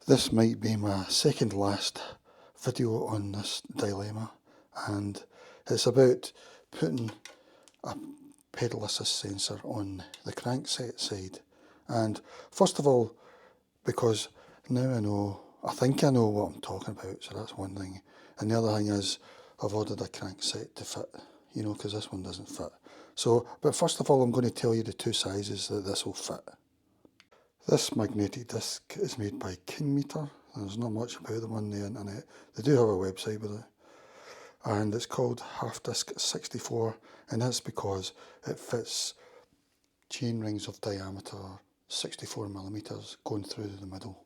This might be my second last video on this dilemma, and it's about putting a pedal assist sensor on the crankset side. And first of all, because now I think I know what I'm talking about, so that's one thing. And the other thing is, I've ordered a crankset to fit, because this one doesn't fit. So, but first of all, I'm going to tell you the two sizes that this will fit. This magnetic disc is made by Kingmeter. There's not much about them on the internet. They do have a website with it. And it's called Half Disc 64, and that's because it fits chain rings of diameter 64 millimeters going through the middle.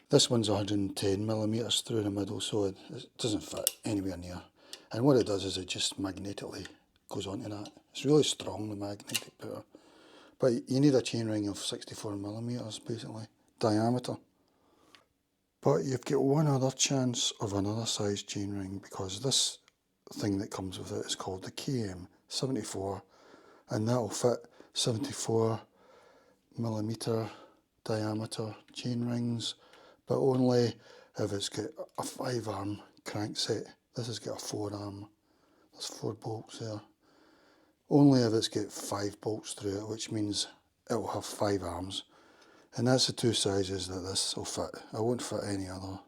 This one's 110 millimeters through the middle, so it doesn't fit anywhere near. And what it does is it just magnetically goes onto that. It's really strong, the magnetic power. But you need a chain ring of 64 millimeters basically, diameter. But you've got one other chance of another size chain ring, because this thing that comes with it is called the KM74, and that'll fit 74 millimeter diameter chain rings, but only if it's got a 5-arm crankset. This has got a 4-arm. There's 4 bolts there. Only if it's got 5 bolts through it, which means it will have 5 arms. And that's the two sizes that this will fit. I won't fit any other.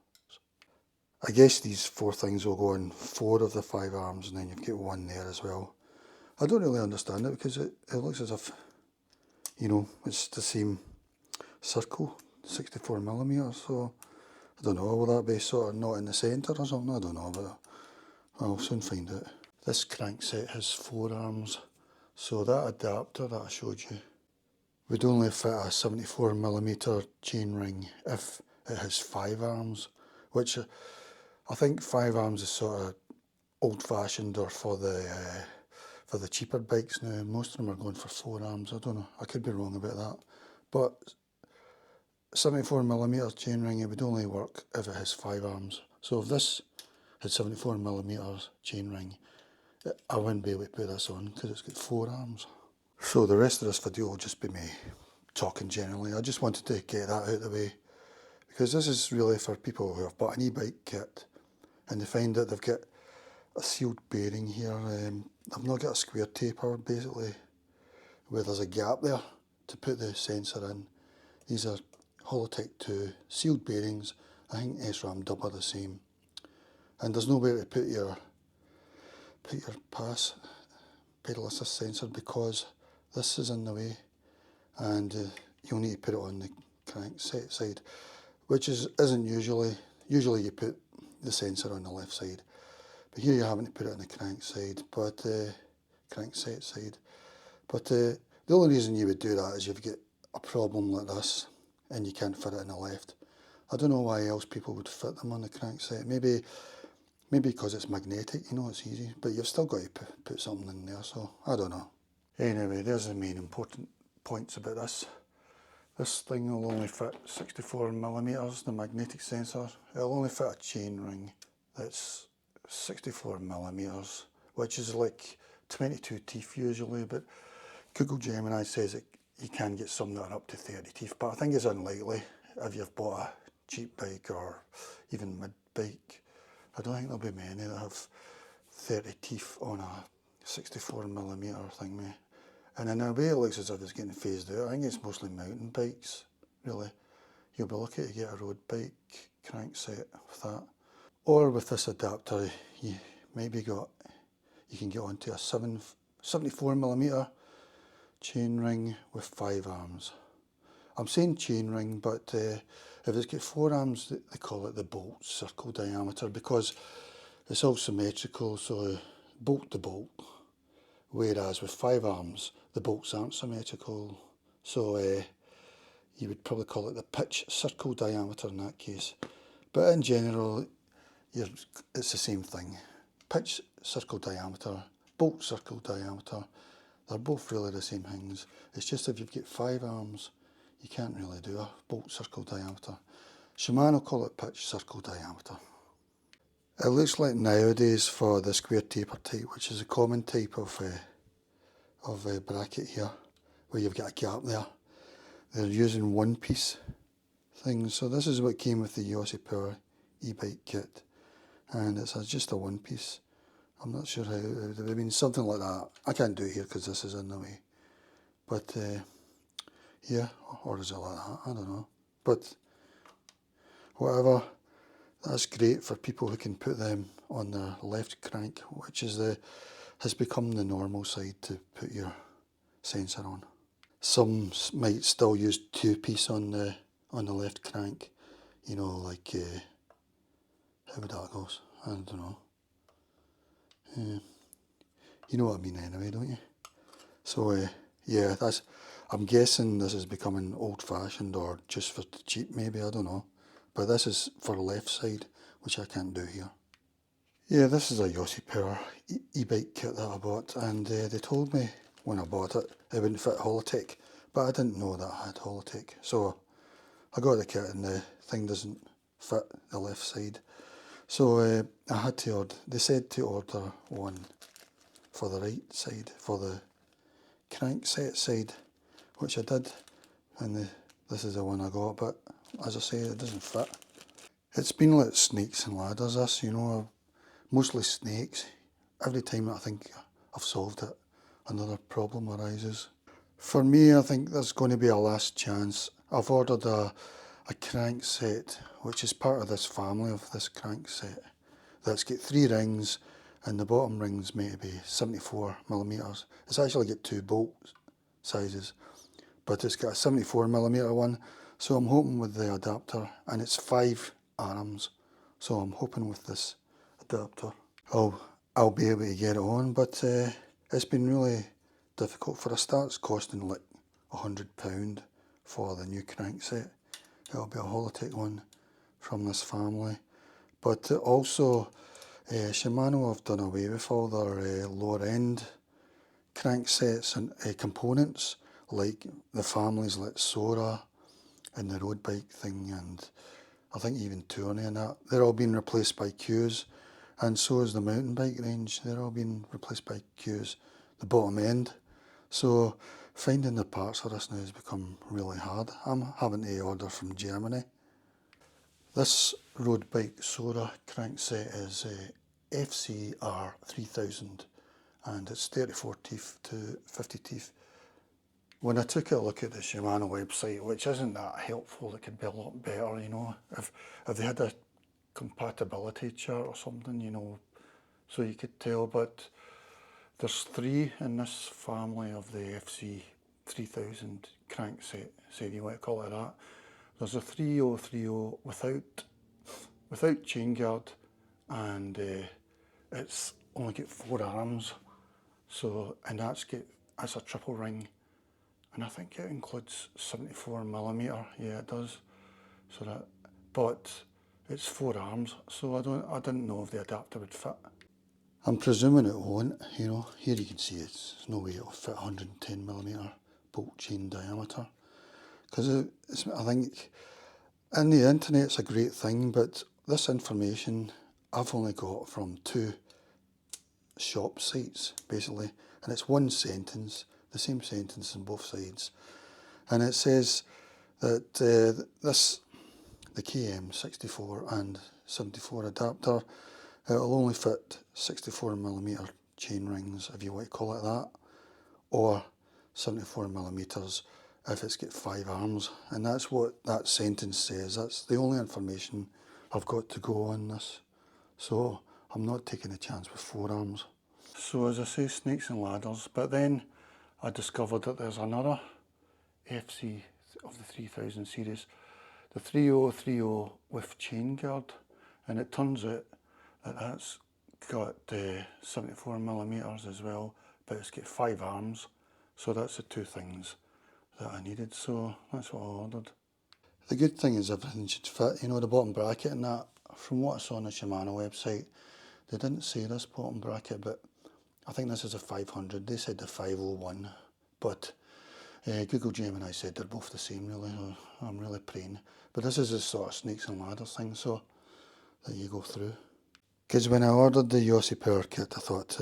I guess these 4 things will go on 4 of the 5 arms, and then you've got one there as well. I don't really understand it, because it looks as if, it's the same circle, 64 millimeters. So I don't know, will that be sort of not in the centre or something? I don't know, but I'll soon find out. This crankset has 4 arms, so that adapter that I showed you would only fit a 74 millimeter chain ring if it has 5 arms, which I think 5 arms is sort of old-fashioned, or for the cheaper bikes now. Most of them are going for 4 arms. I don't know, I could be wrong about that, but 74 millimeter chain ring, it would only work if it has 5 arms. So if this had 74 millimeters chain ring, I wouldn't be able to put this on because it's got 4 arms. So the rest of this video will just be me talking generally. I just wanted to get that out of the way, because this is really for people who have bought an e-bike kit and they find that they've got a sealed bearing here. They've not got a square taper, basically, where there's a gap there to put the sensor in. These are HOLLOWTEC2 sealed bearings. I think SRAM DUB are the same. And there's nowhere to put your pass pedal assist sensor, because this is in the way, and you'll need to put it on the crankset side, which isn't usually you put the sensor on the left side, but here you're having to put it on the crankset side. But the only reason you would do that is you've got a problem like this and you can't fit it on the left. I don't know why else people would fit them on the crankset. Maybe because it's magnetic, it's easy, but you've still got to put something in there, so I don't know. Anyway, there's the main important points about this. This thing will only fit 64 millimeters, the magnetic sensor. It'll only fit a chain ring that's 64 millimeters, which is like 22 teeth usually, but Google Gemini says you can get some that are up to 30 teeth, but I think it's unlikely if you've bought a cheap bike or even mid bike. I don't think there'll be many that have 30 teeth on a 64 millimeter thing, mate. And in a way it looks as if it's getting phased out. I think it's mostly mountain bikes, really. You'll be lucky to get a road bike crankset with that. Or with this adapter, you can get onto a 74 millimeter chain ring with 5 arms. I'm saying chain ring, but if it's got 4 arms, they call it the bolt circle diameter, because it's all symmetrical, so bolt to bolt. Whereas with 5 arms, the bolts aren't symmetrical, so you would probably call it the pitch circle diameter in that case. But in general, it's the same thing. Pitch circle diameter, bolt circle diameter, they're both really the same things. It's just if you've got 5 arms, you can't really do a bolt circle diameter. Shimano call it pitch circle diameter. It looks like nowadays for the square taper type, which is a common type of bracket here, where you've got a gap there, they're using 1 piece things. So this is what came with the Yossi Power e-bike kit, and it's just a one piece. I'm not sure how it would have been, something like that. I can't do it here because this is in the way. But yeah, or is it like that? I don't know. But whatever, that's great for people who can put them on their left crank, which has become the normal side to put your sensor on. Some might still use two-piece on the left crank, you know, like how would that go? I don't know. You know what I mean anyway, don't you? So yeah, I'm guessing this is becoming old-fashioned or just for the cheap maybe, I don't know. But this is for the left side, which I can't do here. Yeah, this is a Yossi Power e-bike kit that I bought, and they told me when I bought it wouldn't fit Hollowtech, but I didn't know that I had Hollowtech. So I got the kit and the thing doesn't fit the left side. So I had to order, they said to order one for the right side, for the crankset side, which I did, and this is the one I got, but as I say, it doesn't fit. It's been like snakes and ladders, this, you know, mostly snakes. Every time I think I've solved it, another problem arises. For me, I think there's going to be a last chance. I've ordered a crankset, which is part of this family of this crankset, that's got 3 rings, and the bottom ring's meant to be 74mm. It's actually got 2 bolt sizes, but it's got a 74mm one, so I'm hoping with the adapter, and it's 5 arms, so I'm hoping with this adapter I'll be able to get it on, but it's been really difficult. For a start, it's costing like £100 for the new crankset. It'll be a Hollowtech one from this family, but also Shimano have done away with all their lower end cranksets and components, like the families like Sora and the road bike thing, and I think even Tourney and that. They're all being replaced by Qs, and so is the mountain bike range. They're all being replaced by Qs, the bottom end. So finding the parts for this now has become really hard. I'm having to order from Germany. This road bike Sora crankset is FCR 3000, and it's 34 teeth to 50 teeth. When I took a look at the Shimano website, which isn't that helpful, it could be a lot better, you know, if they had a compatibility chart or something, you know, so you could tell, but there's 3 in this family of the FC 3000 crankset, say you want to call it that. There's a 3030 without chain guard, and it's only got 4 arms, so, and that's a triple ring, and I think it includes 74mm, yeah it does, so that, but it's 4 arms, so I didn't know if the adapter would fit. I'm presuming it won't, you know, here you can see there's no way it'll fit 110mm bolt chain diameter, because I think in the internet's a great thing, but this information I've only got from 2 shop sites basically, and it's one sentence, the same sentence on both sides, and it says that the KM64 and 74 adapter, it'll only fit 64mm chain rings, if you want to call it that, or 74mm if it's got 5 arms, and that's what that sentence says. That's the only information I've got to go on this, so I'm not taking a chance with 4 arms. So as I say, snakes and ladders, but then I discovered that there's another FC of the 3000 series, the 3030 with chain guard, and it turns out that that's got 74mm as well, but it's got 5 arms, so that's the 2 things that I needed, so that's what I ordered. The good thing is everything should fit, you know, the bottom bracket and that. From what I saw on the Shimano website, they didn't say this bottom bracket, but I think this is a 500, they said the 501, but Google Gemini said they're both the same really, I'm really praying. But this is a sort of snakes and ladders thing, so that you go through. Because when I ordered the Yossi Power kit, I thought,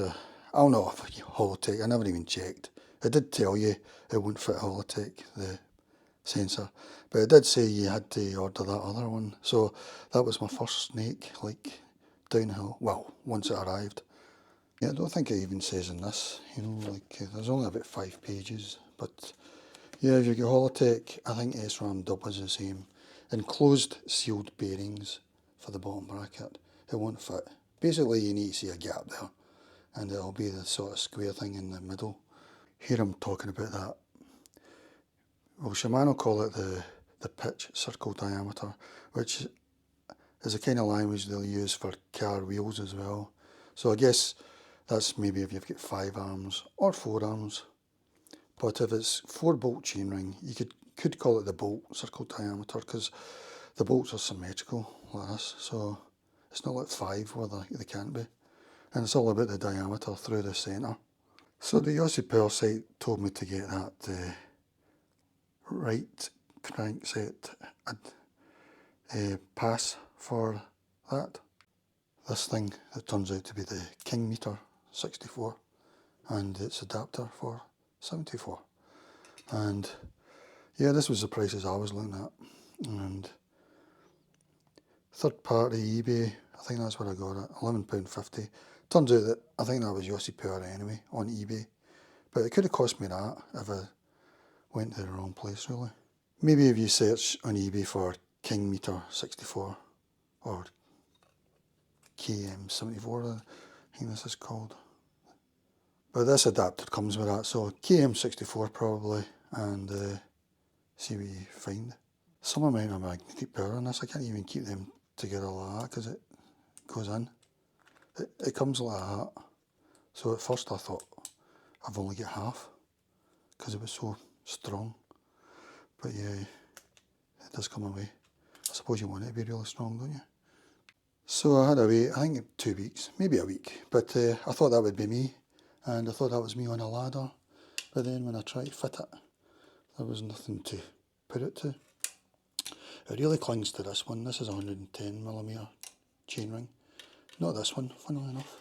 I'll know if Hollowtech, I never even checked. It did tell you it wouldn't fit Hollowtech, the sensor, but it did say you had to order that other one, so that was my first snake, like downhill, well, once it arrived. Yeah, I don't think it even says in this, you know, like there's only about 5 pages, but yeah, if you get Hollowtech, I think SRAM DUB is the same. Enclosed sealed bearings for the bottom bracket, it won't fit. Basically you need to see a gap there, and it'll be the sort of square thing in the middle. Here I'm talking about that. Well, Shimano call it the pitch circle diameter, which is a kind of language they'll use for car wheels as well. So I guess that's maybe if you've got 5 arms or 4 arms. But if it's 4 bolt chainring, you could call it the bolt circle diameter, because the bolts are symmetrical like this. So it's not like 5 where they can't be. And it's all about the diameter through the centre. So the Yossi Power site told me to get that right crankset pass for that. This thing, it turns out to be the King meter 64, and its adapter for 74. And yeah, this was the prices I was looking at. And third party eBay, I think that's where I got it, £11.50. Turns out that I think that was Yossi Power anyway on eBay, but it could have cost me that if I went to the wrong place really. Maybe if you search on eBay for King meter 64 or KM74, I think this is called. But this adapter comes with that, so KM64 probably, and see what you find. Some amount of magnetic power on this, I can't even keep them together like that because it goes in. It comes like that. So at first I thought I've only got half because it was so strong. But yeah, it does come away. I suppose you want it to be really strong, don't you? So I had to wait, I think 2 weeks, maybe a week, but I thought that would be me, and I thought that was me on a ladder, but then when I tried to fit it, there was nothing to put it to. It really clings to this one. This is a 110mm chainring, not this one, funnily enough.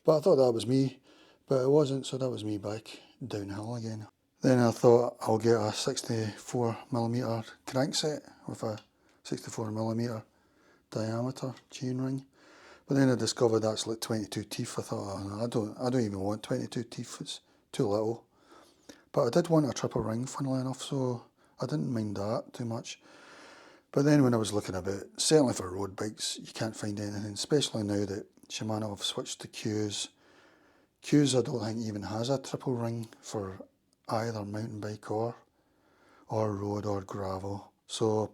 But I thought that was me, but it wasn't, so that was me back downhill again. Then I thought I'll get a 64mm crankset with a 64mm diameter chainring. But then I discovered that's like 22 teeth. I thought, oh, I don't even want 22 teeth, it's too little. But I did want a triple ring, funnily enough, so I didn't mind that too much. But then when I was looking about, certainly for road bikes, you can't find anything, especially now that Shimano have switched to Qs. Qs I don't think even has a triple ring for either mountain bike or road or gravel. So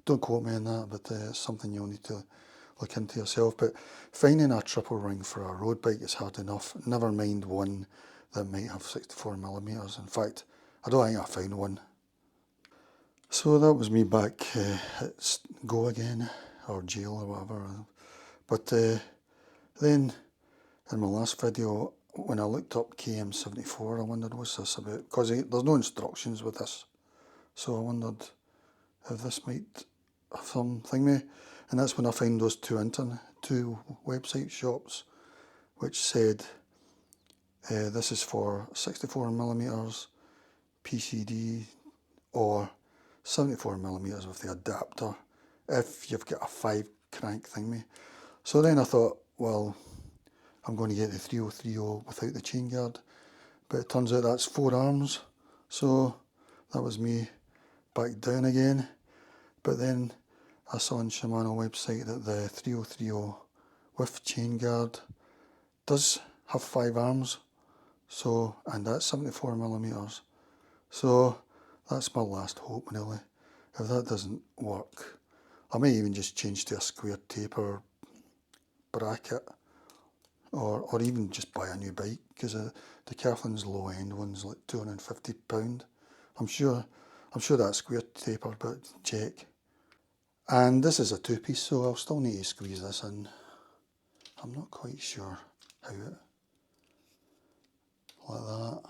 don't quote me on that, but it's something you'll need to look into yourself. But finding a triple ring for a road bike is hard enough, never mind one that might have 64mm. In fact, I don't think I found one. So that was me back at go again, or jail or whatever. But then in my last video, when I looked up KM74, I wondered what's this about, because there's no instructions with this. So I wondered if this might have something me, and that's when I found those two website shops which said this is for 64mm PCD or 74mm with the adapter if you've got a 5 crank thingy. So then I thought, well, I'm going to get the 3030 without the chain guard, but it turns out that's 4 arms, so that was me back down again. But then I saw on Shimano website that the 3030 with chain guard does have 5 arms, so, and that's 74mm. So that's my last hope really. If that doesn't work, I may even just change to a square taper bracket, or even just buy a new bike, because the Catherine's low end one's like £250. I'm sure that's square taper, but check. And this is a 2-piece, so I'll still need to squeeze this in. I'm not quite sure how it, like that.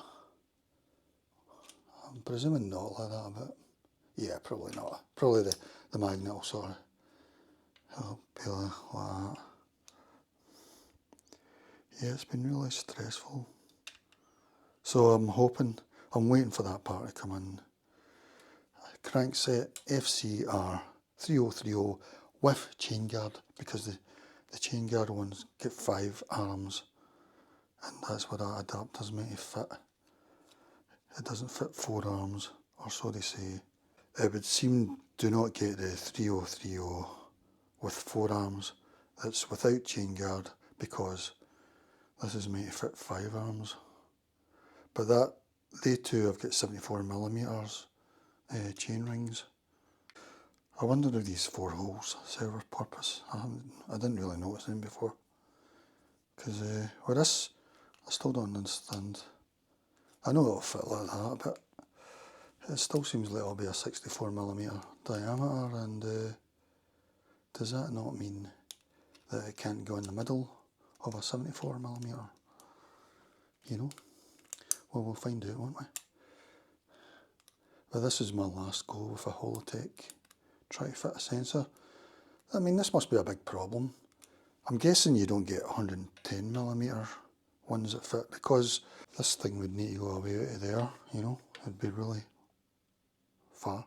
I'm presuming not like that, but yeah, probably not. Probably the magnet will sort of help be like that. Yeah, it's been really stressful. So I'm waiting for that part to come in. crankset FCR 3030 with chain guard, because the chain guard ones get 5 arms, and that's what that adapter's meant to fit. It doesn't fit 4 arms, or so they say. It would seem do not get the 3030 with 4 arms. It's without chain guard, because this is meant to fit 5 arms. But they too have got 74mm chain rings. I wonder if these 4 holes serve a purpose. I didn't really notice them before. Because with this, I still don't understand. I know it'll fit like that, but it still seems like it'll be a 64mm diameter, and does that not mean that it can't go in the middle of a 74mm? You know? Well, we'll find out, won't we? But this is my last go with a Hollowtech. Try to fit a sensor. I mean, this must be a big problem. I'm guessing you don't get 110mm ones that fit, because this thing would need to go away out of there, you know, it'd be really far.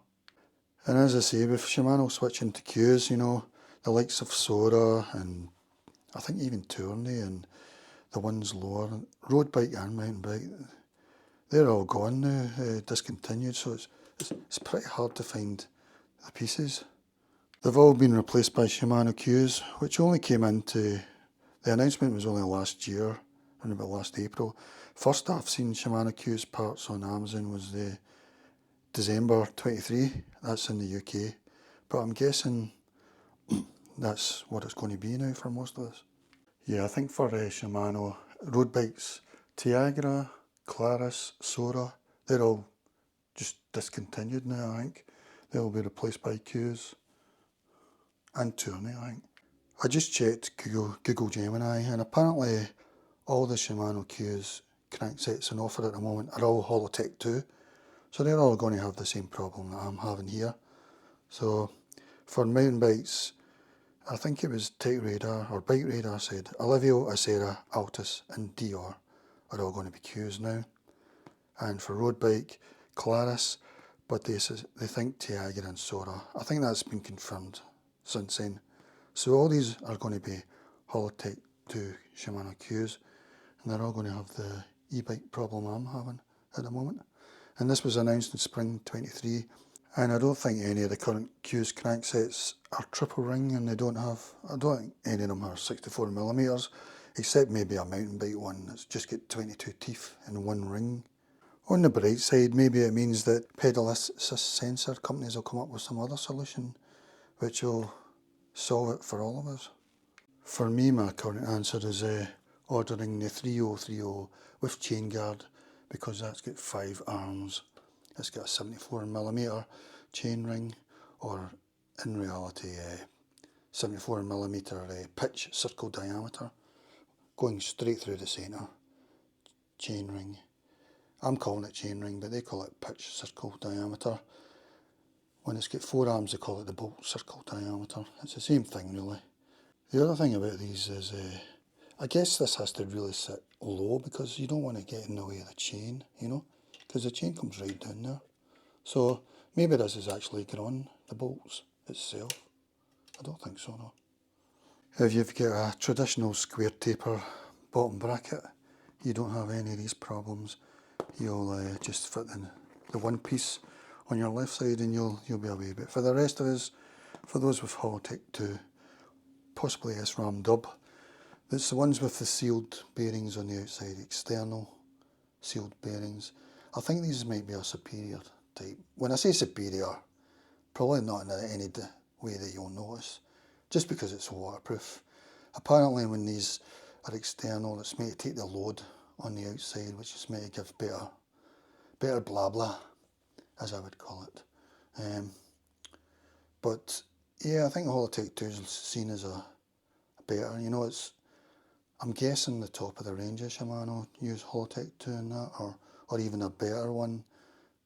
And as I say, with Shimano switching to cues, you know, the likes of Sora and I think even Tourney and the ones lower, road bike and mountain bike, they're all gone now, discontinued, so it's pretty hard to find the pieces. They've all been replaced by Shimano cues, which only came into, the announcement was only last year, around about last April. First I've seen Shimano cues parts on Amazon was the December 23, that's in the UK, but I'm guessing that's what it's going to be now for most of us. Yeah, I think for Shimano road bikes, Tiagra, Claris, Sora, they're all just discontinued now, I think. They'll be replaced by cues. And Tourney, I think. I just checked Google Gemini, and apparently all the Shimano cues cranksets in offer at the moment are all HOLLOWTECH2, so they're all going to have the same problem that I'm having here. So for mountain bikes, I think it was Tech Radar or Bike Radar said Alivio, Acera, Altus and Dior are all going to be cues now. And for road bike, Claris, but they think Tiagra and Sora. I think that's been confirmed since then. So all these are going to be HOLLOWTECH2 Shimano cues, and they're all going to have the e-bike problem I'm having at the moment. And this was announced in spring 23, and I don't think any of the current cues cranksets are triple ring, and I don't think any of them are 64mm, except maybe a mountain bike one that's just got 22 teeth in one ring. On the bright side, maybe it means that pedal assist sensor companies will come up with some other solution which will solve it for all of us. For me, my current answer is ordering the 3030 with chain guard, because that's got 5 arms. It's got a 74mm chain ring, or in reality 74mm pitch circle diameter, going straight through the centre. Chain ring. I'm calling it chain ring, but they call it pitch circle diameter. When it's got 4 arms, they call it the bolt circle diameter. It's the same thing, really. The other thing about these is, I guess this has to really sit low, because you don't want to get in the way of the chain, you know, because the chain comes right down there. So maybe this is actually grown, the bolts itself. I don't think so, no. If you've got a traditional square taper bottom bracket, you don't have any of these problems. You'll just fit in the one piece on your left side and you'll be away. But for the rest of us, for those with HOLLOWTECH2, possibly SRAM DUB, it's the ones with the sealed bearings on the outside, external sealed bearings. I think these might be a superior type. When I say superior, probably not in any way that you'll notice, just because it's waterproof. Apparently when these are external, it's meant to take the load on the outside, which is meant to give better blah blah, as I would call it. But yeah, I think HOLLOWTECH2 is seen as a better, you know, I'm guessing the top of the range of Shimano use HOLLOWTECH2 in that, or even a better one,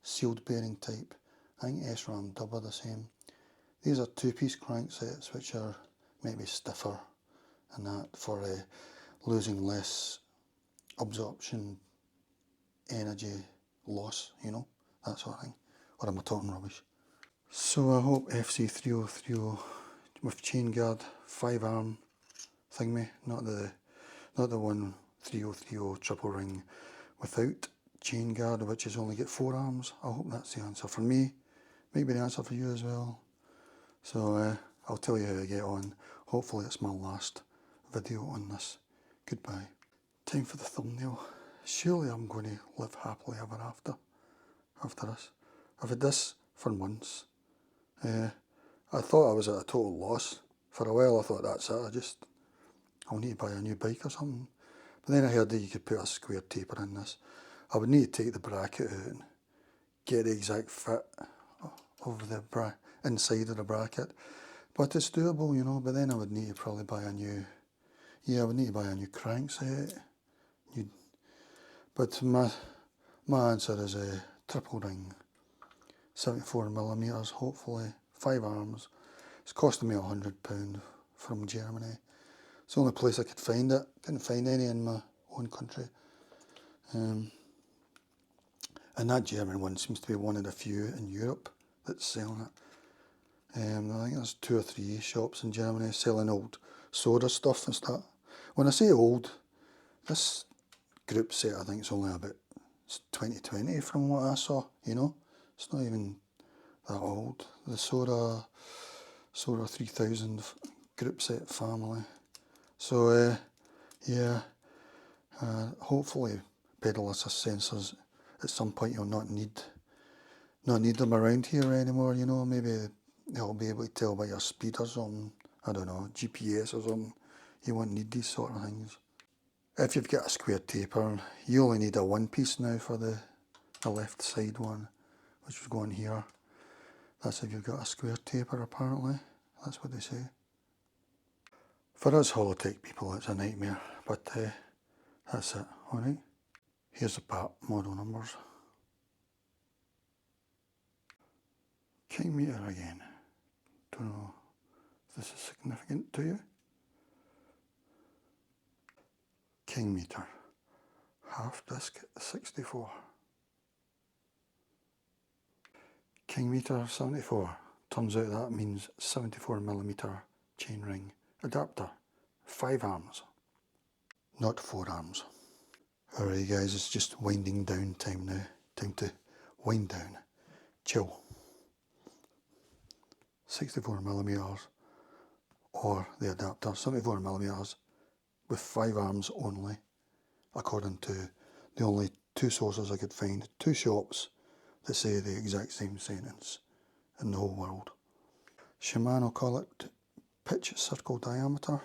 sealed bearing type. I think SRAM DUB are the same. These are 2-piece cranksets, which are maybe stiffer and that, for losing less absorption, energy loss, you know, that sort of thing. Or am I talking rubbish? So I hope FC3030 with chain guard 5-arm thingy, not the one 3030 triple ring without chain guard, which is only got 4 arms. I hope that's the answer for me. Maybe the answer for you as well. So I'll tell you how I get on. Hopefully it's my last video on this. Goodbye. Time for the thumbnail. Surely I'm going to live happily ever after this. I've had this for months. I thought I was at a total loss. For a while I thought that's it, I'll need to buy a new bike or something. But then I heard that you could put a square taper in this. I would need to take the bracket out and get the exact fit of the inside of the bracket. But it's doable, you know, but then I would need to probably buy a new, I would need to buy a new crankset. But my answer is a triple ring, 74mm, hopefully, 5 arms. It's costing me £100 from Germany. It's the only place I could find it. Couldn't find any in my own country. And that German one seems to be one of the few in Europe that's selling it. I think there's 2 or 3 shops in Germany selling old soda stuff and stuff. When I say old, this group set I think it's only about 2020 from what I saw, you know. It's not even that old. The Soda 3000 group set family. So yeah, hopefully pedal assist sensors at some point you'll not need them around here anymore, you know. Maybe they'll be able to tell by your speed or something. I don't know, GPS or something. You won't need these sort of things. If you've got a square taper, you only need a 1-piece now for the left side one, which was going here. That's if you've got a square taper apparently. That's what they say. For us Hollowtech people it's a nightmare, but that's it, alright. Here's the part model numbers. King meter again. Don't know if this is significant to you. King meter. Half disc 64. King meter 74. Turns out that means 74mm chainring adapter. 5 arms. Not 4 arms. Alright guys, it's just winding down time now. Time to wind down. Chill. 64mm or the adapter. 74mm with 5 arms only, according to the only 2 sources I could find. 2 shops that say the exact same sentence in the whole world. Shimano call it pitch circle diameter.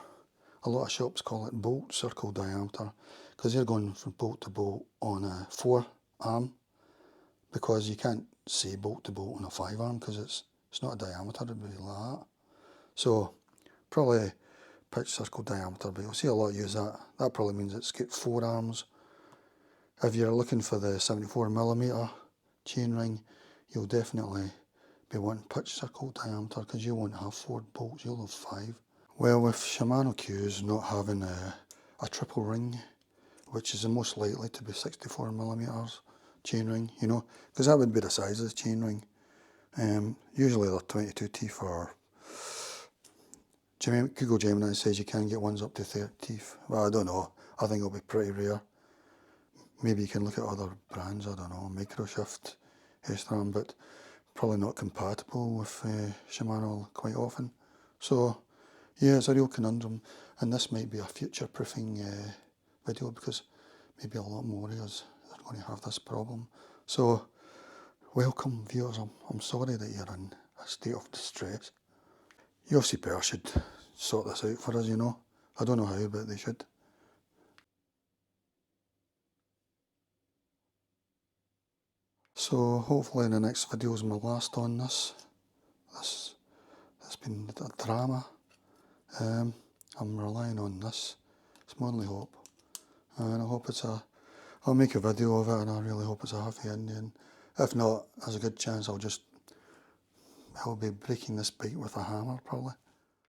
A lot of shops call it bolt circle diameter because they're going from bolt to bolt on a 4 arm, because you can't say bolt to bolt on a 5 arm because it's not a diameter, it'd be like that. So probably pitch circle diameter, but you'll see a lot use that. That probably means it's got 4 arms. If you're looking for the 74mm chainring, you'll definitely be wanting pitch circle diameter because you won't have 4 bolts, you'll have 5. Well, with Shimano Q's not having a triple ring, which is the most likely to be 64mm chainring, you know, because that would be the size of the chainring. Usually they're 22 teeth, or Google Gemini says you can get ones up to 30 teeth. Well, I don't know. I think it'll be pretty rare. Maybe you can look at other brands, I don't know, Microshift, SRAM, but probably not compatible with Shimano quite often. So yeah, it's a real conundrum, and this might be a future-proofing video because maybe a lot more of us are going to have this problem. So welcome viewers, I'm sorry that you're in a state of distress. UFCPR should sort this out for us, you know. I don't know how, but they should. So hopefully the next video is my last on this. This has been a drama. I'm relying on this. It's my only hope. And I hope I'll make a video of it, and I really hope it's a happy ending. If not, there's a good chance I'll be breaking this bike with a hammer probably.